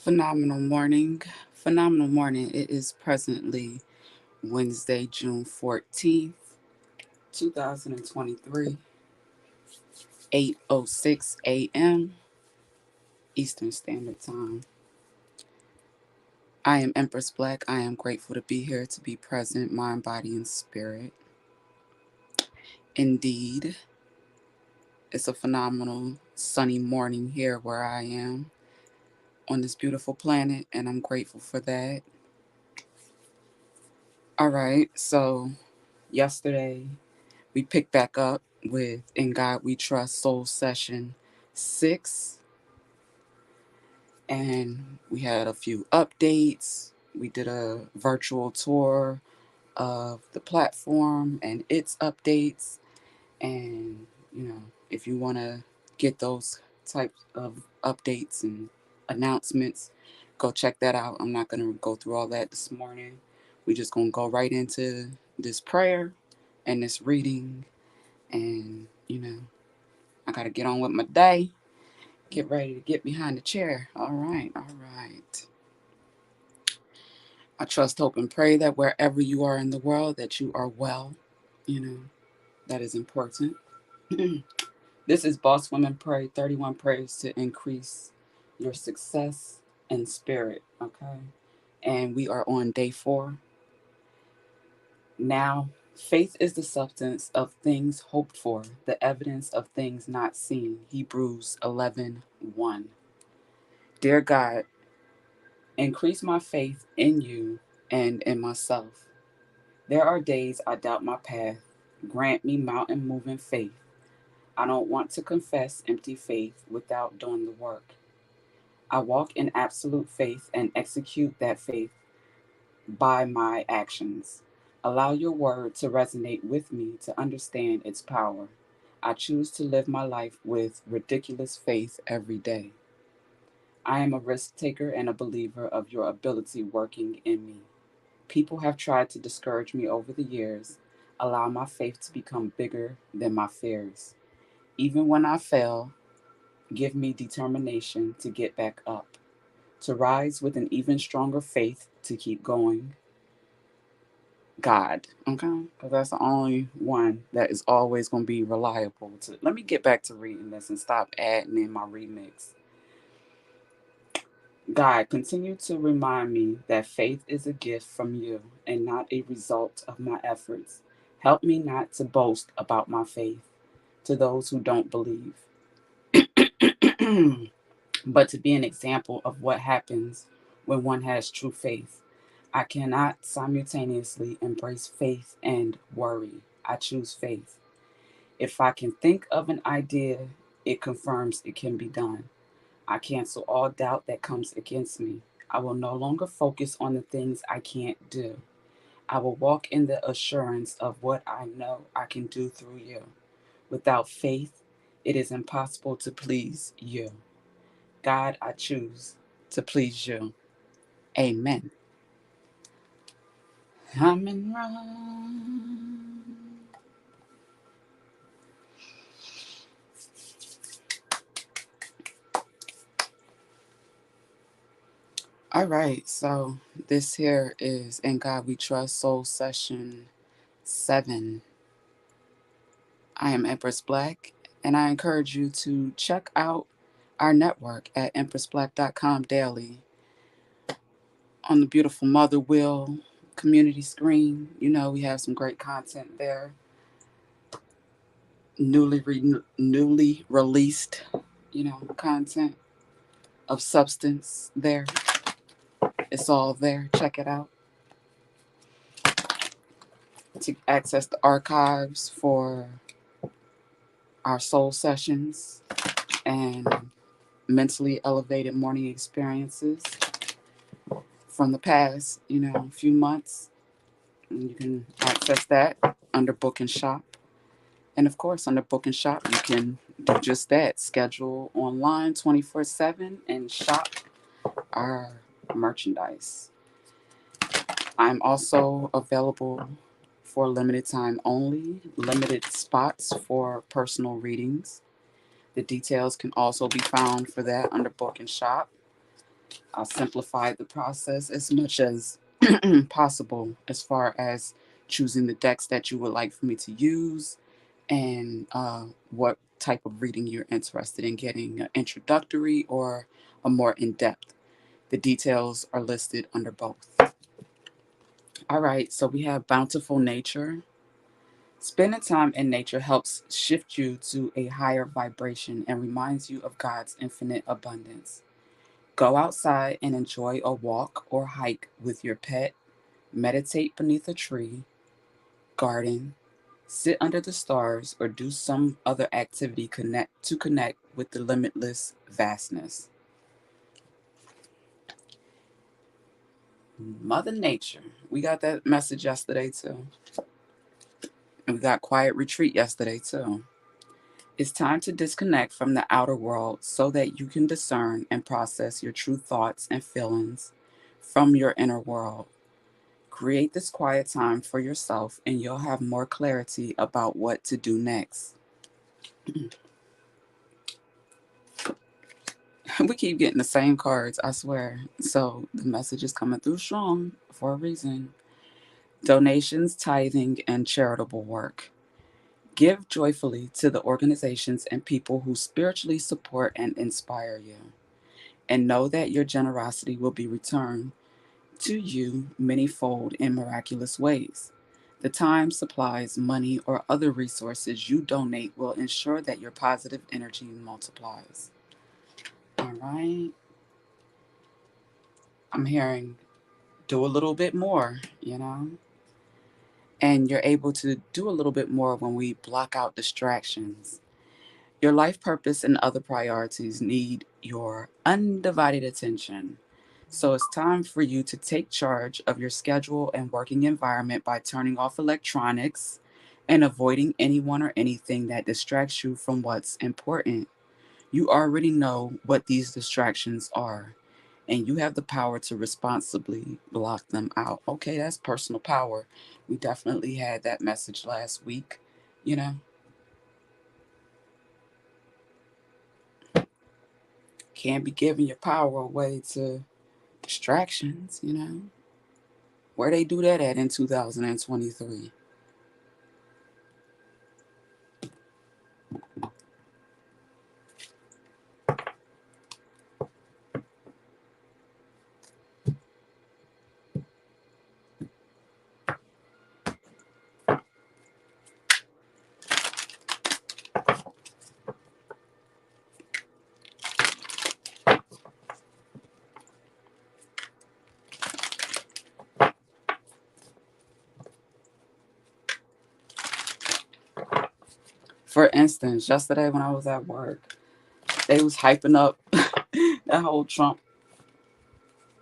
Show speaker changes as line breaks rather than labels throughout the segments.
Phenomenal morning. Phenomenal morning. It is presently Wednesday, June 14th, 2023, 8:06 a.m. Eastern Standard Time. I am Empress Black. I am grateful to be here to be present, mind, body, and spirit. Indeed, it's a phenomenal sunny morning here where I am on this beautiful planet, and I'm grateful for that. All right, so yesterday we picked back up with In God We Trust Soul Session 6, and we had a few updates. We did a virtual tour of the platform and its updates. And, if you want to get those types of updates and announcements, go check that out. I'm not going to go through all that this morning. We're just going to go right into this prayer and this reading. And, I got to get on with my day. Get ready to get behind the chair. All right, all right. I trust, hope, and pray that wherever you are in the world, that you are well. You know, that is important. This is Boss Women Pray, 31 Prayers to Increase Your Success and Spirit. Okay. And we are on day 4. Now, faith is the substance of things hoped for, the evidence of things not seen. Hebrews 11:1. Dear God, increase my faith in you and in myself. There are days I doubt my path. Grant me mountain moving faith. I don't want to confess empty faith without doing the work. I walk in absolute faith and execute that faith by my actions. Allow your word to resonate with me to understand its power. I choose to live my life with ridiculous faith every day. I am a risk taker and a believer of your ability working in me. People have tried to discourage me over the years. Allow my faith to become bigger than my fears. Even when I fail, give me determination to get back up, to rise with an even stronger faith to keep going. God, okay? Because that's the only one that is always going to be reliable. Let me get back to reading this and stop adding in my remix. God, continue to remind me that faith is a gift from you and not a result of my efforts. Help me not to boast about my faith to those who don't believe, but to be an example of what happens when one has true faith. I cannot simultaneously embrace faith and worry. I choose faith. If I can think of an idea, it confirms it can be done. I cancel all doubt that comes against me. I will no longer focus on the things I can't do. I will walk in the assurance of what I know I can do through you. Without faith, it is impossible to please you. God, I choose to please you. Amen. I'm in wrong. All right, so this here is In God We Trust Soul Session 7. I am Empress Black, and I encourage you to check out our network at empressblack.com daily on the beautiful Mother Wheel community screen. We have some great content there, newly released, content of substance there. It's all there. Check it out. To access the archives for our soul sessions and mentally elevated morning experiences from the past, few months. And you can access that under Book and Shop. And of course, under Book and Shop, you can do just that. Schedule online 24/7 and shop our merchandise. I'm also available for limited time only, limited spots for personal readings. The details can also be found for that under Book and Shop. I'll simplify the process as much as possible as far as choosing the decks that you would like for me to use and what type of reading you're interested in getting, introductory or a more in-depth. The details are listed under both. All right, so we have bountiful nature. Spending time in nature helps shift you to a higher vibration and reminds you of God's infinite abundance. Go outside and enjoy a walk or hike with your pet, meditate beneath a tree, garden, sit under the stars, or do some other activity connect with the limitless vastness. Mother Nature. We got that message yesterday too. And we got quiet retreat yesterday too. It's time to disconnect from the outer world so that you can discern and process your true thoughts and feelings from your inner world. Create this quiet time for yourself and you'll have more clarity about what to do next. We keep getting the same cards, I swear. So the message is coming through strong for a reason. Donations, tithing, and charitable work. Give joyfully to the organizations and people who spiritually support and inspire you. And know that your generosity will be returned to you manyfold in miraculous ways. The time, supplies, money, or other resources you donate will ensure that your positive energy multiplies. All right. I'm hearing do a little bit more. And you're able to do a little bit more when we block out distractions. Your life purpose and other priorities need your undivided attention. So it's time for you to take charge of your schedule and working environment by turning off electronics and avoiding anyone or anything that distracts you from what's important. You already know what these distractions are, and you have the power to responsibly block them out. Okay, that's personal power. We definitely had that message last week, you know. Can't be giving your power away to distractions. Where they do that at in 2023? For instance, yesterday when I was at work, they was hyping up that whole Trump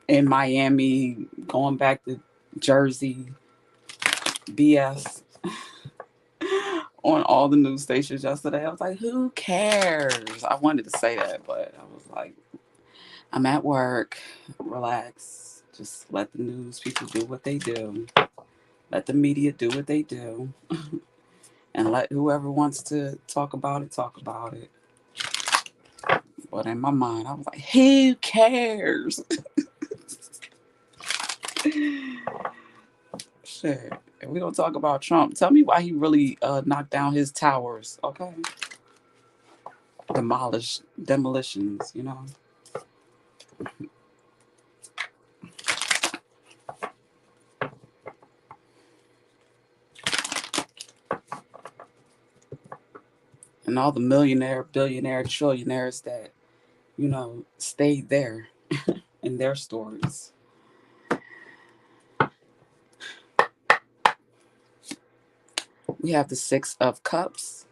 in Miami, going back to Jersey BS on all the news stations yesterday. I was like, who cares? I wanted to say that, but I was like, I'm at work. Relax. Just let the news people do what they do. Let the media do what they do. And let whoever wants to talk about it, talk about it. But in my mind, I was like, who cares? Shit. If we don't talk about Trump, tell me why he really knocked down his towers, okay? Demolitions. And all the millionaire, billionaire, trillionaires that stayed there in their stories. We have the Six of Cups,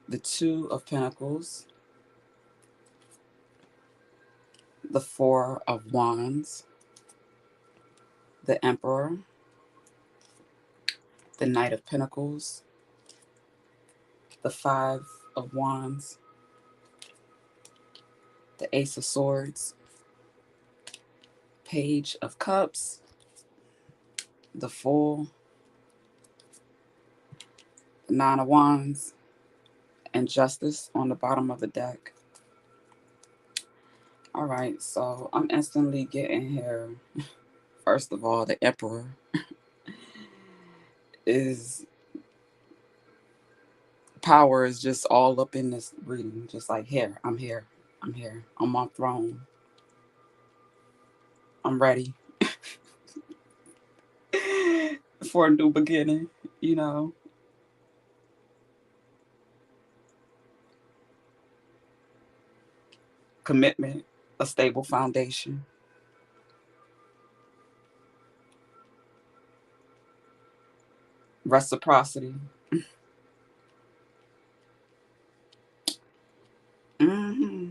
the Two of Pentacles, the Four of Wands, the Emperor, the Knight of Pentacles, the Five of Wands, the Ace of Swords, Page of Cups, the Fool, the Nine of Wands, and Justice on the bottom of the deck. All right, so I'm instantly getting here. First of all, the Emperor is power is just all up in this reading. Just like here, I'm here, I'm here, I'm on throne, I'm ready for a new beginning. You know, commitment, a stable foundation, reciprocity. hmm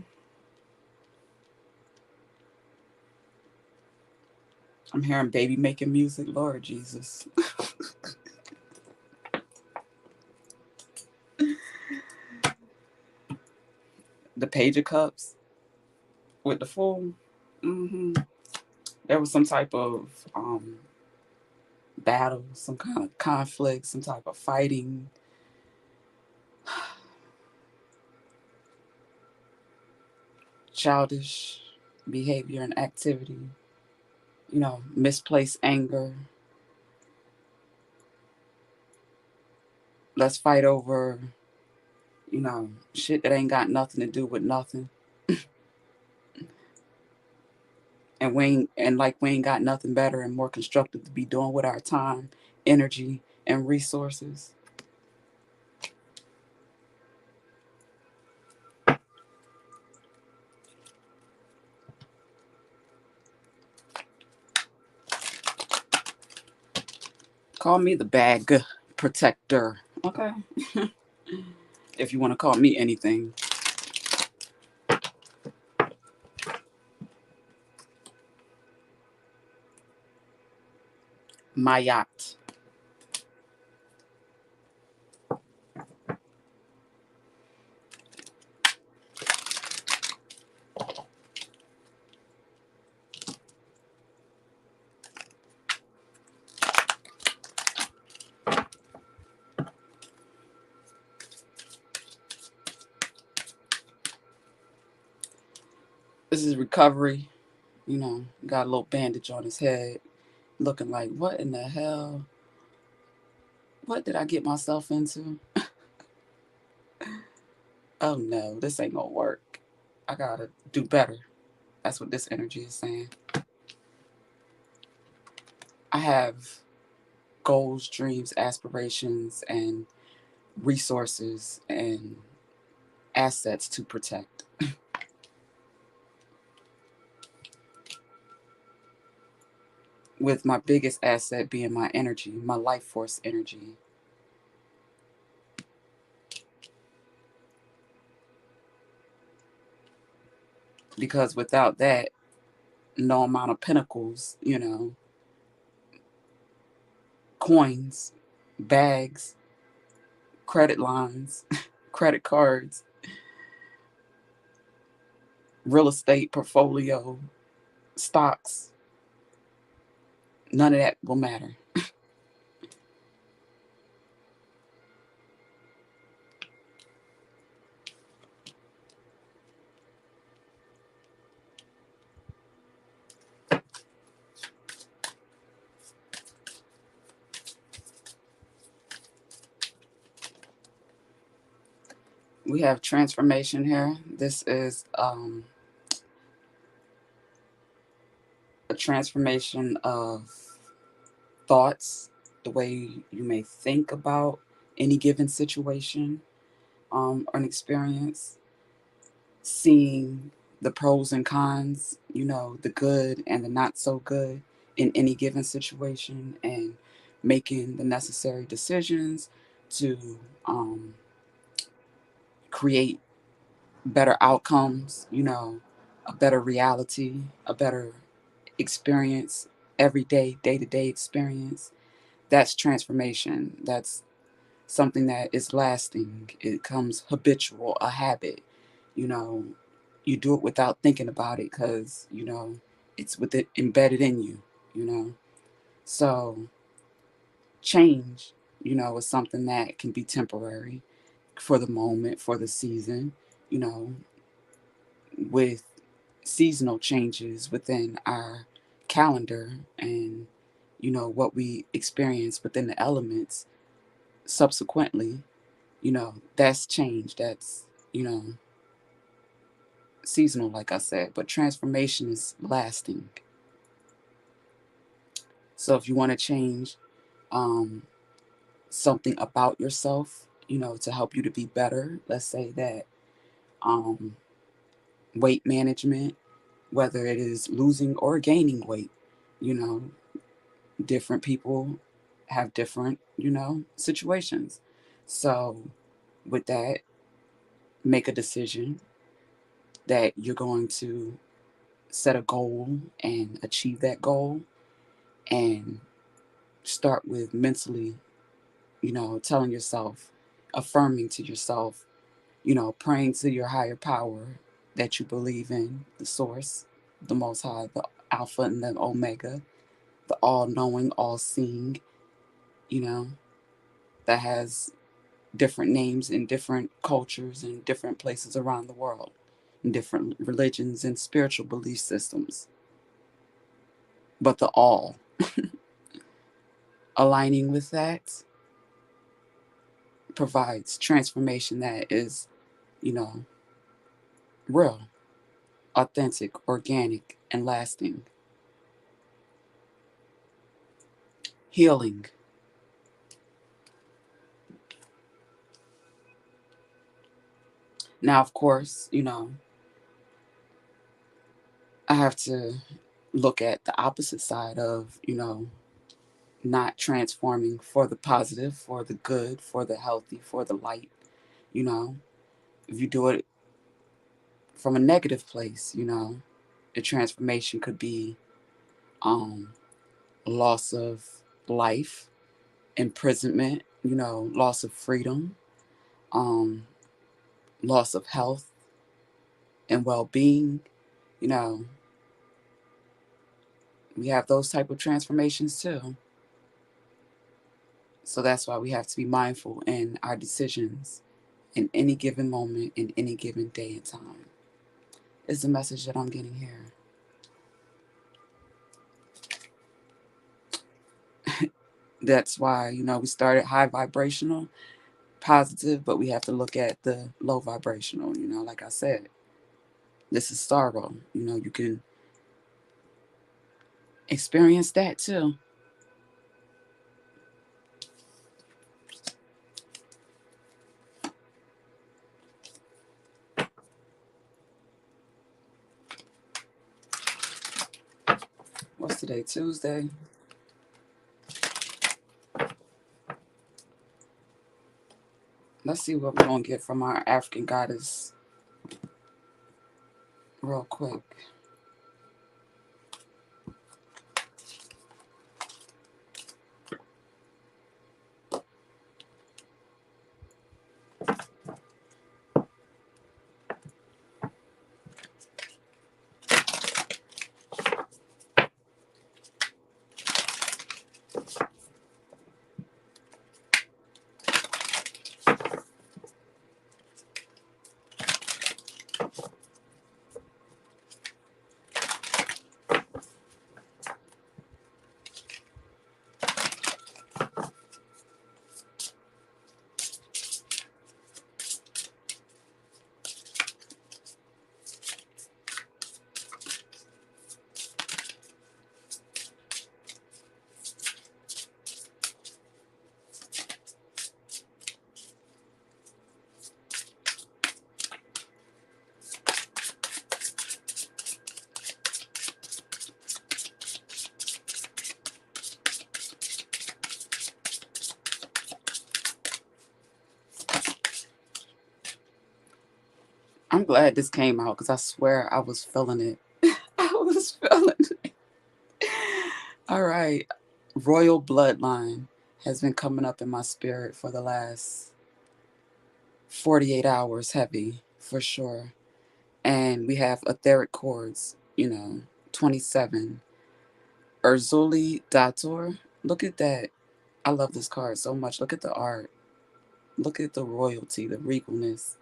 I'm hearing baby making music. Lord Jesus, the Page of Cups with the Fool. hmm There was some type of um, battle, some kind of conflict, some type of fighting, childish behavior and activity, misplaced anger. Let's fight over, shit that ain't got nothing to do with nothing. And we ain't got nothing better and more constructive to be doing with our time, energy, and resources. Call me the bag protector. Okay. If you want to call me anything. My yacht. This is recovery. Got a little bandage on his head, looking like, what in the hell? What did I get myself into? Oh no, this ain't gonna work. I gotta do better. That's what this energy is saying. I have goals, dreams, aspirations, and resources and assets to protect. With my biggest asset being my energy, my life force energy. Because without that, no amount of pinnacles, coins, bags, credit lines, credit cards, real estate portfolio, stocks, none of that will matter. We have transformation here. This is a transformation of thoughts, the way you may think about any given situation or an experience, seeing the pros and cons, the good and the not so good in any given situation, and making the necessary decisions to create better outcomes, a better reality, a better experience, everyday, day to day experience. That's transformation. That's something that is lasting. It comes habitual, a habit. You know, you do it without thinking about it because, it's with it embedded in you, you know. So change, is something that can be temporary for the moment, for the season, you know, with seasonal changes within our calendar, and what we experience within the elements subsequently, that's change. That's seasonal, like I said, but transformation is lasting. So if you want to change um, something about yourself, to help you to be better, let's say that um, weight management, whether it is losing or gaining weight, you know, different people have different, situations. So with that, make a decision that you're going to set a goal and achieve that goal, and start with mentally, telling yourself, affirming to yourself, praying to your higher power that you believe in, the source, the most high, the alpha and the omega, the all knowing, all seeing, you know, that has different names in different cultures and different places around the world, in different religions and spiritual belief systems. But the all, aligning with that, provides transformation that is, you know, real, authentic, organic, and lasting. Healing. Now, of course, I have to look at the opposite side of, not transforming for the positive, for the good, for the healthy, for the light. You know, if you do it from a negative place, the transformation could be um, loss of life, imprisonment, loss of freedom, um, loss of health and well-being. You know, we have those type of transformations too. So that's why we have to be mindful in our decisions in any given moment, in any given day and time, is the message that I'm getting here. That's why, we started high vibrational, positive, but we have to look at the low vibrational, like I said. This is sorrow. You can experience that too. What's today? Tuesday. Let's see what we're going to get from our African goddess real quick. I'm glad this came out because I swear I was feeling it. I was feeling it. All right. Royal bloodline has been coming up in my spirit for the last 48 hours, heavy for sure. And we have etheric chords, 27. Urzuli Dator. Look at that. I love this card so much. Look at the art. Look at the royalty, the regalness,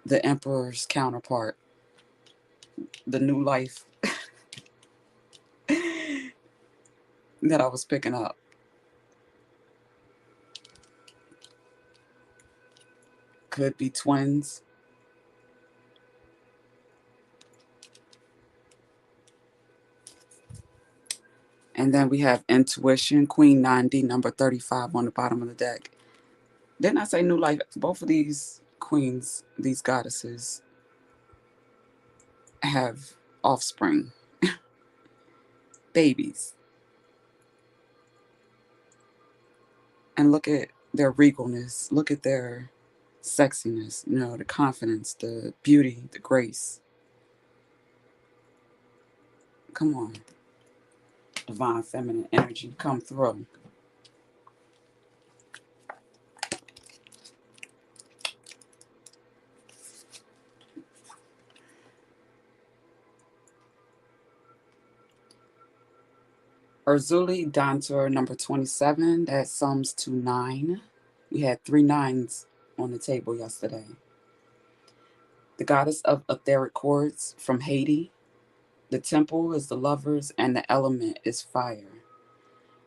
the emperor's counterpart. the new life that I was picking up. Could be twins. And then we have intuition, Queen 90, number 35 on the bottom of the deck. Didn't I say new life? Both of these queens, these goddesses, have offspring, babies. And look at their regalness. Look at their sexiness, the confidence, the beauty, the grace. Come on. Divine feminine energy, come through. Urzuli Dantur, number 27, that sums to 9. We had 3 nines on the table yesterday. The goddess of etheric chords from Haiti. The temple is the lovers and the element is fire.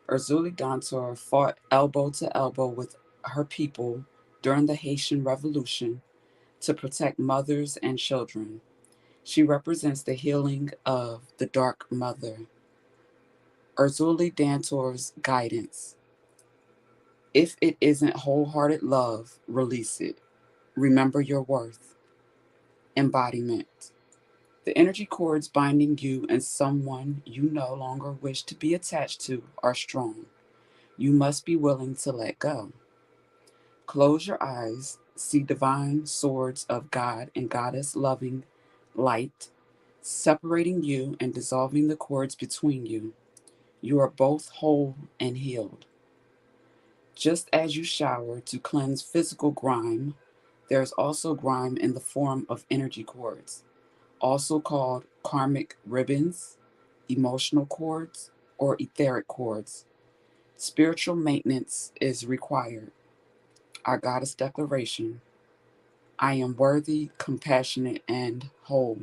Urzuli Dantur fought elbow to elbow with her people during the Haitian Revolution to protect mothers and children. She represents the healing of the Dark Mother. Urzuli Dantur's guidance. If it isn't wholehearted love, release it. Remember your worth. Embodiment. The energy cords binding you and someone you no longer wish to be attached to are strong. You must be willing to let go. Close your eyes, see divine swords of God and Goddess loving light, separating you and dissolving the cords between you. You are both whole and healed. Just as you shower to cleanse physical grime, there is also grime in the form of energy cords, also called karmic ribbons, emotional cords, or etheric cords. Spiritual maintenance is required. Our Goddess Declaration: I am worthy, compassionate, and whole.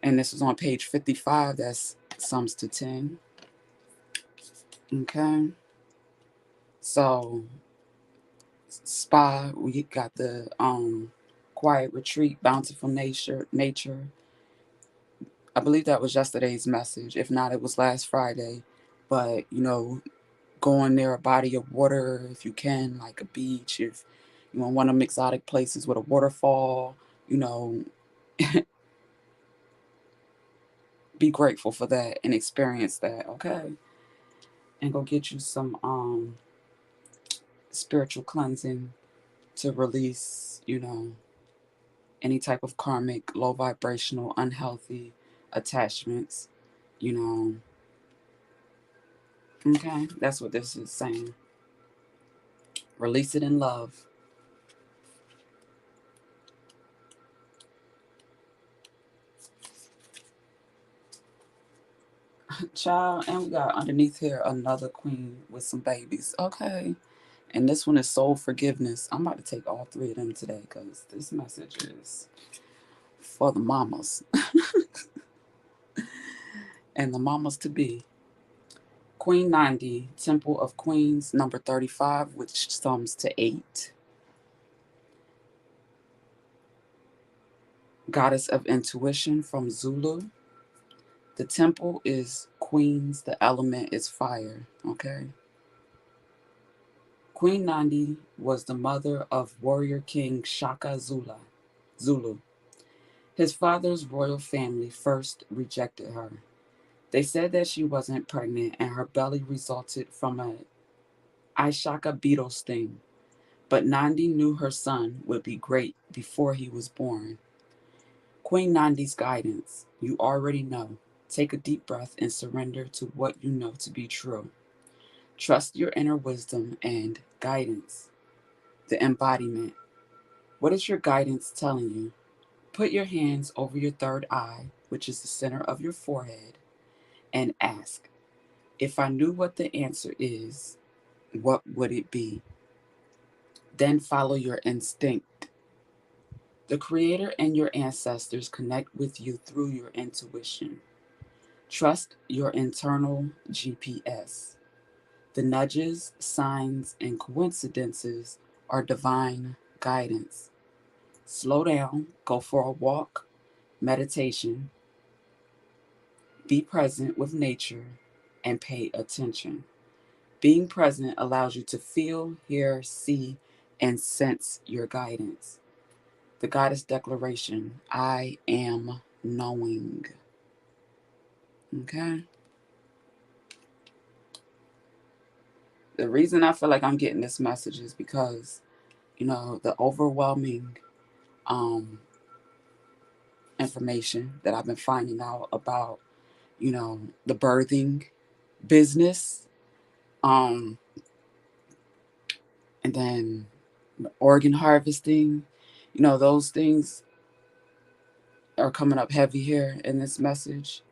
And this is on page 55. That's sums to 10. Okay. So, spa, we got the quiet retreat, bountiful nature. I believe that was yesterday's message. If not, it was last Friday. But, going near a body of water if you can, like a beach, if you want one of them exotic places with a waterfall, you know, be grateful for that and experience that, okay? And go get you some spiritual cleansing to release, any type of karmic, low vibrational, unhealthy attachments, you know. Okay, that's what this is saying. Release it in love. Child, and we got underneath here another queen with some babies. Okay. And this one is soul forgiveness. I'm about to take all 3 of them today because this message is for the mamas and the mamas to be. Queen 90, Temple of Queens, number 35, which sums to 8. Goddess of Intuition from Zulu. The temple is Queens, the element is fire. Okay. Queen Nandi was the mother of warrior king Shaka Zulu. His father's royal family first rejected her. They said that she wasn't pregnant and her belly resulted from a Ishaka beetle sting. But Nandi knew her son would be great before he was born. Queen Nandi's guidance. You already know. Take a deep breath and surrender to what you know to be true. Trust your inner wisdom and guidance. The embodiment. What is your guidance telling you? Put your hands over your third eye, which is the center of your forehead, and ask, if I knew what the answer is, what would it be? Then follow your instinct. The Creator and your ancestors connect with you through your intuition. Trust your internal GPS. The nudges, signs, and coincidences are divine guidance. Slow down, go for a walk, meditation, be present with nature, and pay attention. Being present allows you to feel, hear, see, and sense your guidance. The Goddess Declaration, I am knowing. Okay? The reason I feel like I'm getting this message is because, the overwhelming um, information that I've been finding out about, the birthing business, um, and then organ harvesting, those things are coming up heavy here in this message.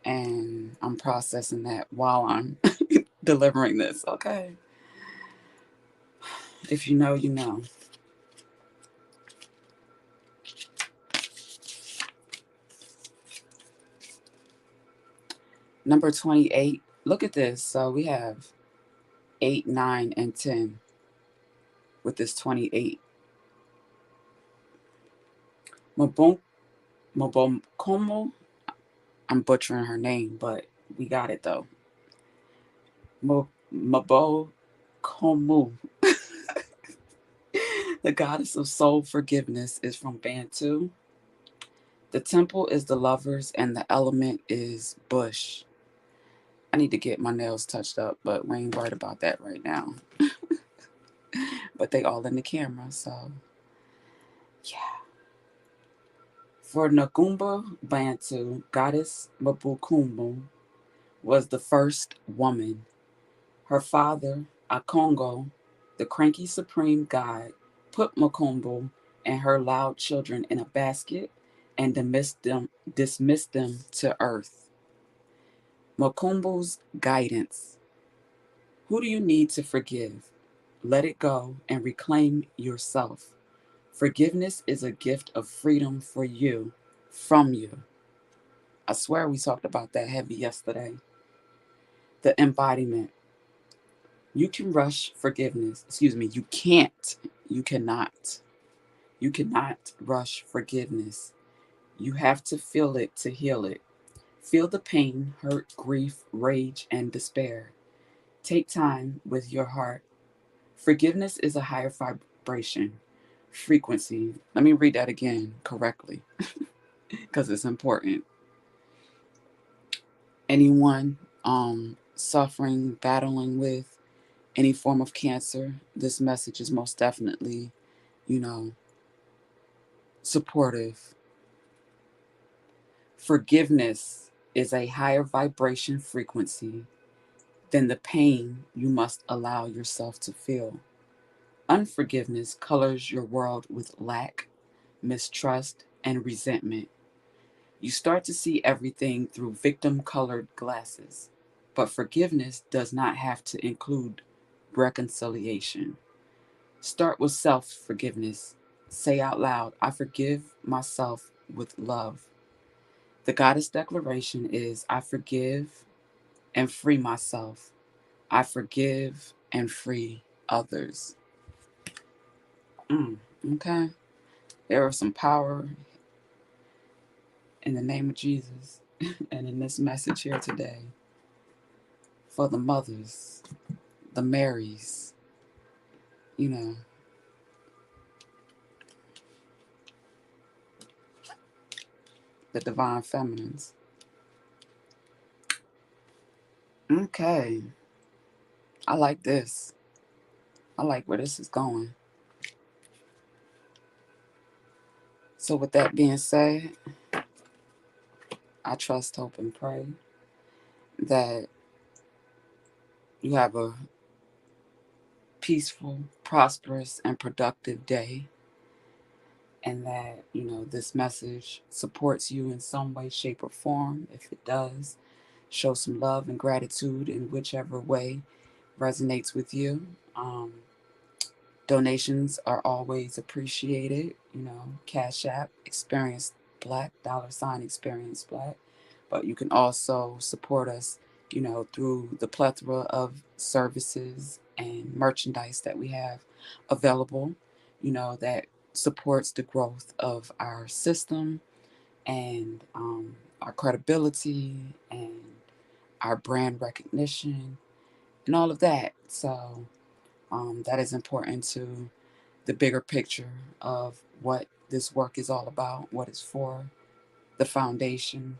And I'm processing that while I'm delivering this. Okay. If you know, you know. Number 28. Look at this. So we have 8, 9, and 10 with this 28. Mabonkomo. I'm butchering her name, but we got it though. Mabokomu. The goddess of soul forgiveness is from Bantu. The temple is the lovers, and the element is bush. I need to get my nails touched up, but we ain't worried about that right now. But they all in the camera, so yeah. For Nagumba Bantu, goddess Mabukumu was the first woman. Her father, Akongo, the cranky supreme god, put Makumbu and her loud children in a basket and dismissed them to earth. Makumbu's guidance. Who do you need to forgive? Let it go and reclaim yourself. Forgiveness is a gift of freedom for you, from you. I swear we talked about that heavy yesterday. The embodiment. You can rush forgiveness. Excuse me, you can't. You cannot. You cannot rush forgiveness. You have to feel it to heal it. Feel the pain, hurt, grief, rage, and despair. Take time with your heart. Forgiveness is a higher vibration, frequency. Let me read that again correctly because it's important. Anyone suffering, battling with any form of cancer, this message is most definitely, you know, supportive. Forgiveness is a higher vibration frequency than the pain you must allow yourself to feel. Unforgiveness colors your world with lack, mistrust, and resentment. You start to see everything through victim colored glasses. But forgiveness does not have to include reconciliation. Start with self forgiveness. Say out loud, I forgive myself with love. The goddess declaration is I forgive and free myself. I forgive and free others. Okay. There is some power in the name of Jesus and in this message here today for the mothers, the Marys, you know, the divine feminines. Okay. I like this. I like where this is going. So, with that being said, I trust, hope, and pray that you have a peaceful, prosperous, and productive day, and that, this message supports you in some way, shape, or form. If it does, show some love and gratitude in whichever way resonates with you. Donations are always appreciated. Cash App, Experience Black, $ Experience Black. But you can also support us, through the plethora of services and merchandise that we have available, that supports the growth of our system and our credibility and our brand recognition and all of that. So that is important to the bigger picture of what this work is all about, what it's for, the foundation,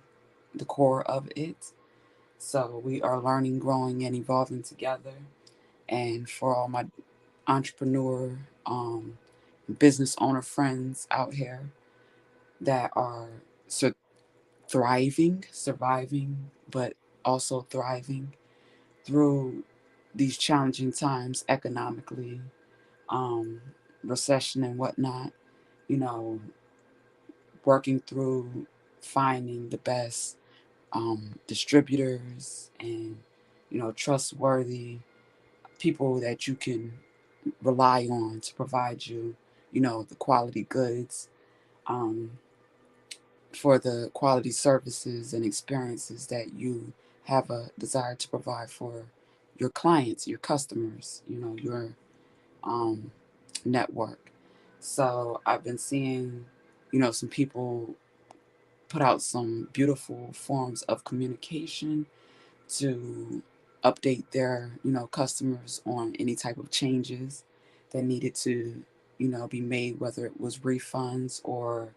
the core of it. So we are learning, growing, and evolving together. And for all my entrepreneur, business owner friends out here that are thriving, surviving, but also thriving through these challenging times economically, um, recession and whatnot, you know, working through finding the best distributors and, trustworthy people that you can rely on to provide you, the quality goods, um, for the quality services and experiences that you have a desire to provide for your clients, your customers, your um, network. So I've been seeing, some people put out some beautiful forms of communication to update their, customers on any type of changes that needed to, be made, whether it was refunds or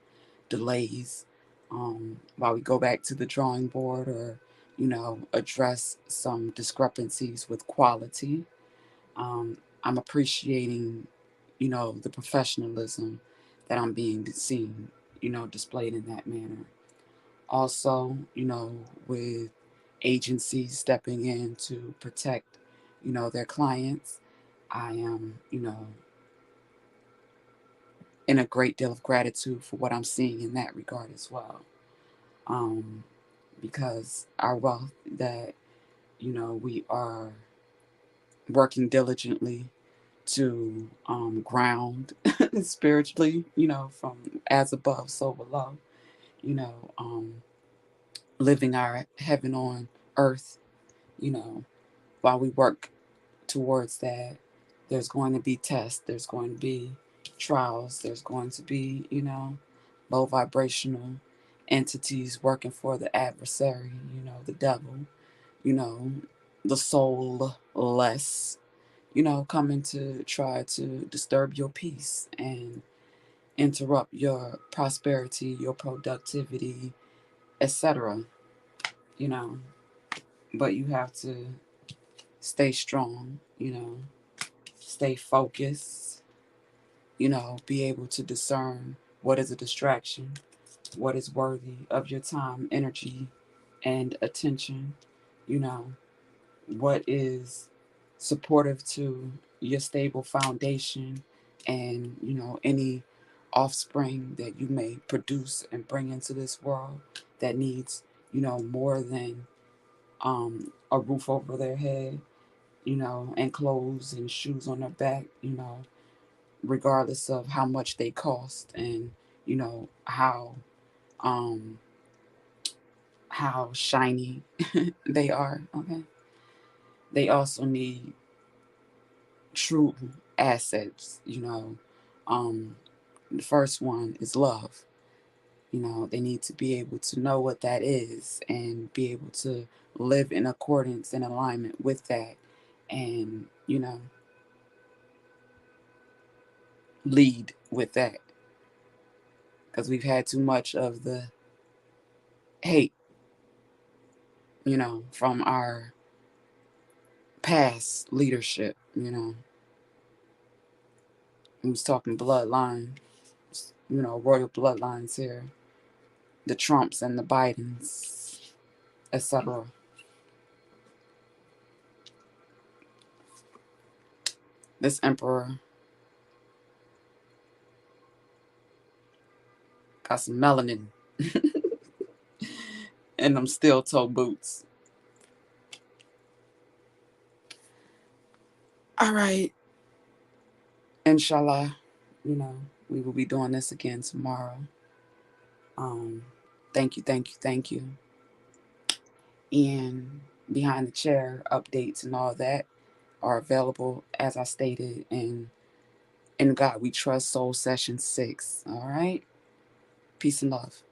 delays, while we go back to the drawing board or, address some discrepancies with quality. I'm appreciating, the professionalism that I'm being seen, displayed in that manner. Also, with agencies stepping in to protect, their clients, I am, in a great deal of gratitude for what I'm seeing in that regard as well. Um, because our wealth that, we are working diligently to ground spiritually, from as above, so below, you know, um, living our heaven on earth, you know, while we work towards that. There's going to be tests, there's going to be trials, there's going to be, low vibrational entities working for the adversary, the devil, you know, the soulless, coming to try to disturb your peace and interrupt your prosperity, your productivity, etc. You know, but you have to stay strong, stay focused, be able to discern what is a distraction, what is worthy of your time, energy, and attention, you know, what is supportive to your stable foundation and, any offspring that you may produce and bring into this world that needs, more than a roof over their head, and clothes and shoes on their back, regardless of how much they cost and, how um how shiny they are. Okay. They also need true assets, Um the first one is love. They need to be able to know what that is and be able to live in accordance and alignment with that and, lead with that because we've had too much of the hate, from our past leadership. We was talking bloodline, royal bloodlines here, the Trumps and the Bidens, etc. This emperor got some melanin in them steel toe boots. All right. Inshallah, we will be doing this again tomorrow. Thank you, thank you, thank you. And behind the chair updates and all that are available, as I stated, in God We Trust Soul Session 6. All right. Peace and love.